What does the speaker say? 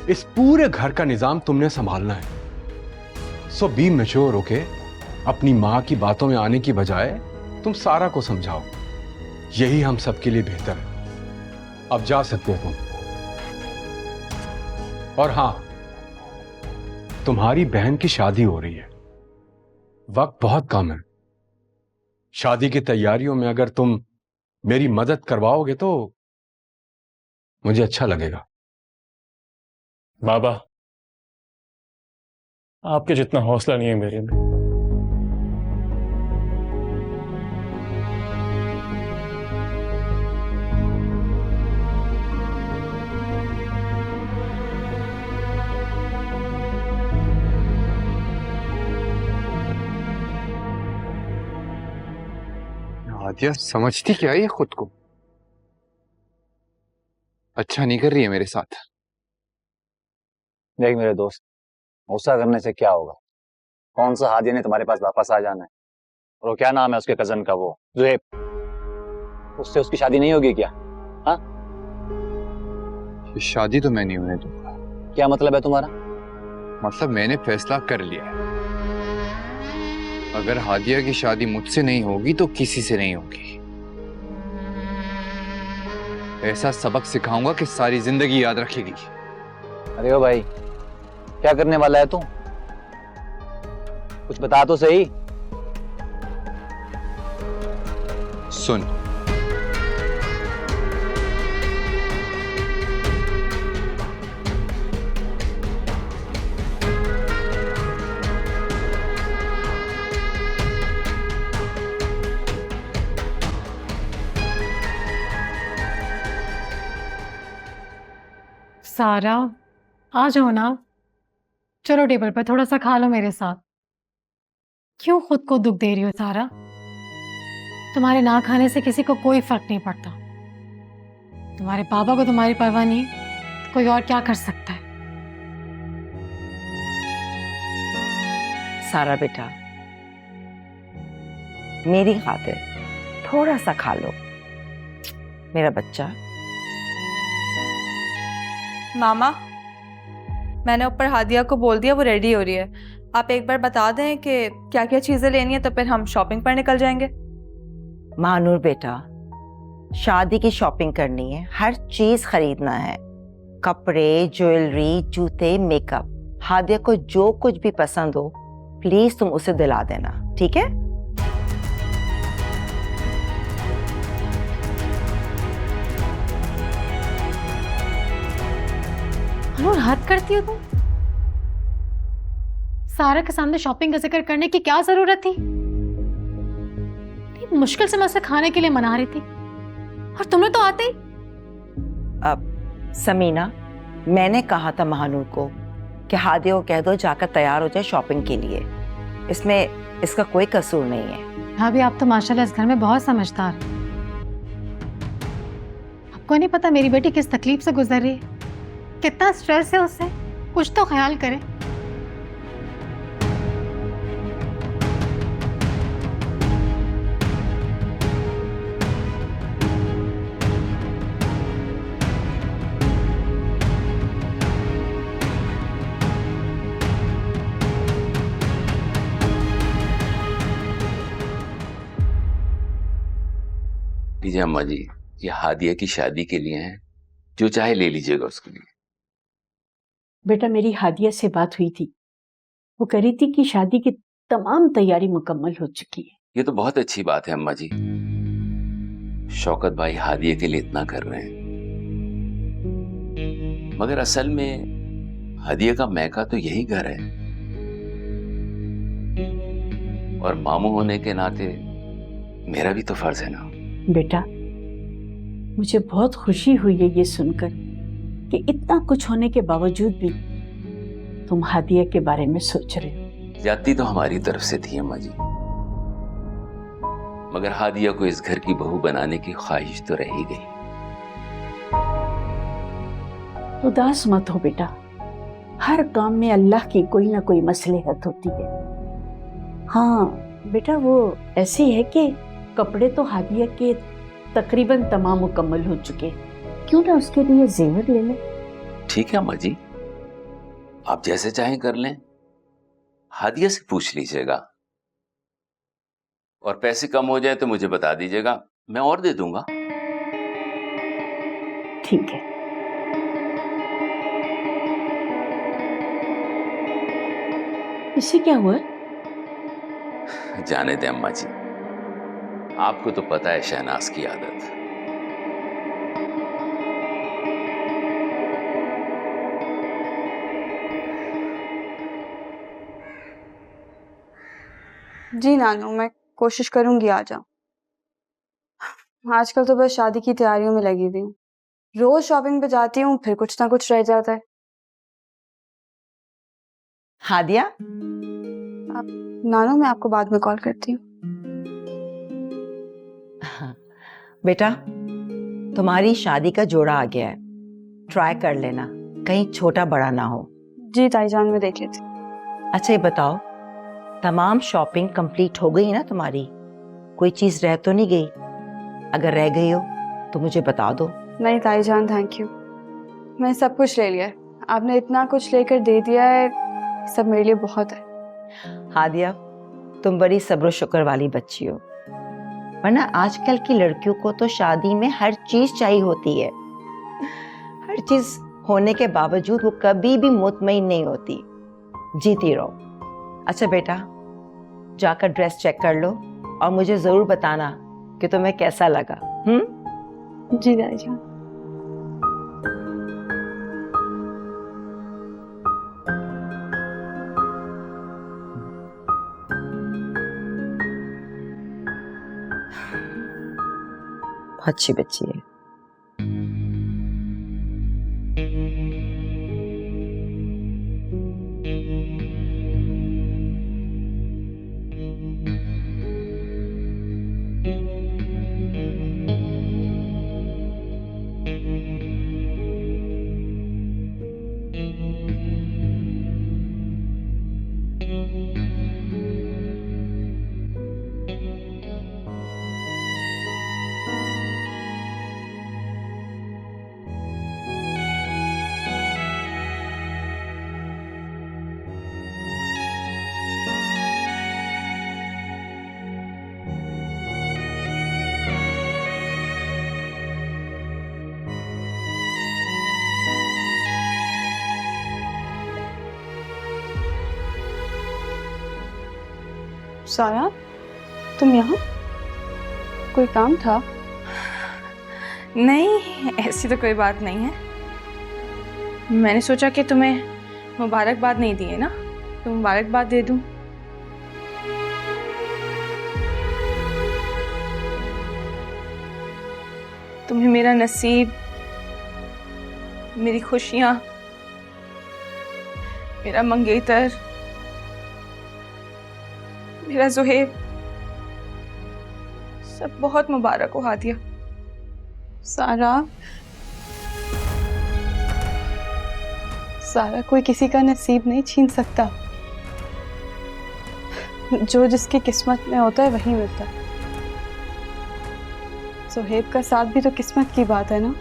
इस पूरे घर का निजाम तुमने संभालना है। सो बी मैच्योर होके अपनी मां की बातों में आने की बजाय तुम सारा को समझाओ। यही हम सबके लिए बेहतर है। अब जा सकते हो तुम। और हां, तुम्हारी बहन की शादी हो रही है, वक्त बहुत कम है। शादी की तैयारियों में अगर तुम मेरी मदद करवाओगे तो मुझे अच्छा लगेगा। बाबा, आपके जितना हौसला नहीं है मेरे में। हादिया समझती क्या है ये खुद को? अच्छा नहीं कर रही है मेरे साथ। देख मेरे दोस्त, गुस्सा करने से क्या होगा? कौन सा हादिया ने तुम्हारे पास वापस आ जाना है? और वो क्या नाम है उसके कजन का, वो जुएब, उससे उसकी शादी नहीं होगी क्या? हाँ, शादी तो मैं नहीं होने दूंगा। क्या मतलब है तुम्हारा? मतलब मैंने फैसला कर लिया है। अगर हादिया की शादी मुझसे नहीं होगी तो किसी से नहीं होगी। ऐसा सबक सिखाऊंगा कि सारी जिंदगी याद रखेगी। अरे ओ भाई, क्या करने वाला है तू? कुछ बता तो सही। सुन, सारा, आ जाओ ना। चलो टेबल पर थोड़ा सा खा लो मेरे साथ। क्यों खुद को दुख दे रही हो सारा? तुम्हारे ना खाने से किसी को कोई फर्क नहीं पड़ता। तुम्हारे पापा को तुम्हारी परवाह नहीं, तो कोई और क्या कर सकता है? सारा बेटा, मेरी खातिर थोड़ा सा खा लो मेरा बच्चा। मामा, मैंने ऊपर हादिया को बोल दिया, वो रेडी हो रही है। आप एक बार बता दें कि क्या क्या चीजें लेनी है, तो फिर हम शॉपिंग पर निकल जाएंगे। महानूर बेटा, शादी की शॉपिंग करनी है, हर चीज खरीदना है, कपड़े, ज्वेलरी, जूते, मेकअप। हादिया को जो कुछ भी पसंद हो प्लीज तुम उसे दिला देना, ठीक है? मनोर, हद करती हो तुम। सारा के सामने शॉपिंग का जिक्र करने की क्या जरूरत थी? इतनी मुश्किल से मैं उसे खाने के लिए मना रही थी और तुमने तो आते ही। अब समीना, मैंने कहा था महानूर को कि हादिया को कह दो जाकर तैयार हो जाए शॉपिंग के लिए। इसमें इसका कोई कसूर नहीं है। भाभी, आप तो माशाल्लाह इस घर में बहुत समझदार। आपको नहीं पता मेरी बेटी किस तकलीफ से गुजर रही है, कितना स्ट्रेस है उससे। कुछ तो ख्याल करें। लीजिए अम्मा जी, ये हादिया की शादी के लिए हैं, जो चाहे ले लीजिएगा उसके लिए। बेटा, मेरी हादिया से बात हुई थी, वो कह रही थी कि शादी की तमाम तैयारी मुकम्मल हो चुकी है। ये तो बहुत अच्छी बात है अम्मा जी। शौकत भाई हादिया के लिए इतना कर रहे हैं, मगर असल में हादिया का मैका तो यही घर है, और मामू होने के नाते मेरा भी तो फर्ज है ना। बेटा, मुझे बहुत खुशी हुई है ये सुनकर कि इतना कुछ होने के बावजूद भी तुम हादिया के बारे में सोच रहे हो। ज्यादती तो हमारी तरफ से थी अम्मा जी, मगर हादिया को इस घर की बहू बनाने की ख्वाहिश तो रह ही गई। उदास मत हो बेटा, हर काम में अल्लाह की कोई ना कोई मसलहत होती है। हाँ बेटा, वो ऐसी है कि कपड़े तो हादिया के तकरीबन तमाम मुकम्मल हो चुके, क्यों ना उसके लिए जेवर ले ले। ठीक है अम्मा जी, आप जैसे चाहें कर लें, हादिया से पूछ लीजिएगा। और पैसे कम हो जाए तो मुझे बता दीजिएगा, मैं और दे दूंगा। ठीक है। इससे क्या हुआ? जाने दें अम्मा जी, आपको तो पता है शहनाज की आदत। जी नानू, मैं कोशिश करूंगी आ जाऊं। आजकल तो बस शादी की तैयारियों में लगी हुई हूँ। रोज शॉपिंग पे जाती हूँ, फिर कुछ ना कुछ रह जाता है। हादिया, नानू, मैं आपको बाद में कॉल करती हूँ। बेटा तुम्हारी शादी का जोड़ा आ गया है, ट्राई कर लेना, कहीं छोटा बड़ा ना हो। जी ताईजान, मैं देख लेती हूँ। अच्छा ये बताओ, तमाम शॉपिंग कंप्लीट हो गई ना तुम्हारी? कोई चीज रह तो नहीं गई? अगर रह गई हो तो मुझे बता दो। नहीं ताईजान, थैंक यू, मैं सब कुछ ले लिया है। आपने इतना कुछ लेकर दे दिया है, सब मेरे लिए बहुत है। हादिया, तुम बड़ी सब्र शुक्र वाली बच्ची हो, वरना आजकल की लड़कियों को तो शादी में हर चीज चाहिए होती है। हर चीज होने के बावजूद वो कभी भी मुतमईन नहीं होती, जीती रहो। अच्छा बेटा, जाकर ड्रेस चेक कर लो और मुझे जरूर बताना कि तुम्हें कैसा लगा। जी ताईजान। अच्छी बच्ची है। सारा, तुम यहाँ? कोई काम था? नहीं, ऐसी तो कोई बात नहीं है। मैंने सोचा कि तुम्हें मुबारकबाद नहीं दी है ना, तो मुबारकबाद दे दूं। तुम्हें मेरा नसीब, मेरी खुशियां, मेरा मंगेतर, मेरा ज़ुहैब, सब बहुत मुबारक हो हादिया। सारा, कोई किसी का नसीब नहीं छीन सकता। जो जिसकी किस्मत में होता है वही मिलता है। ज़ुहैब का साथ भी तो किस्मत की बात है ना।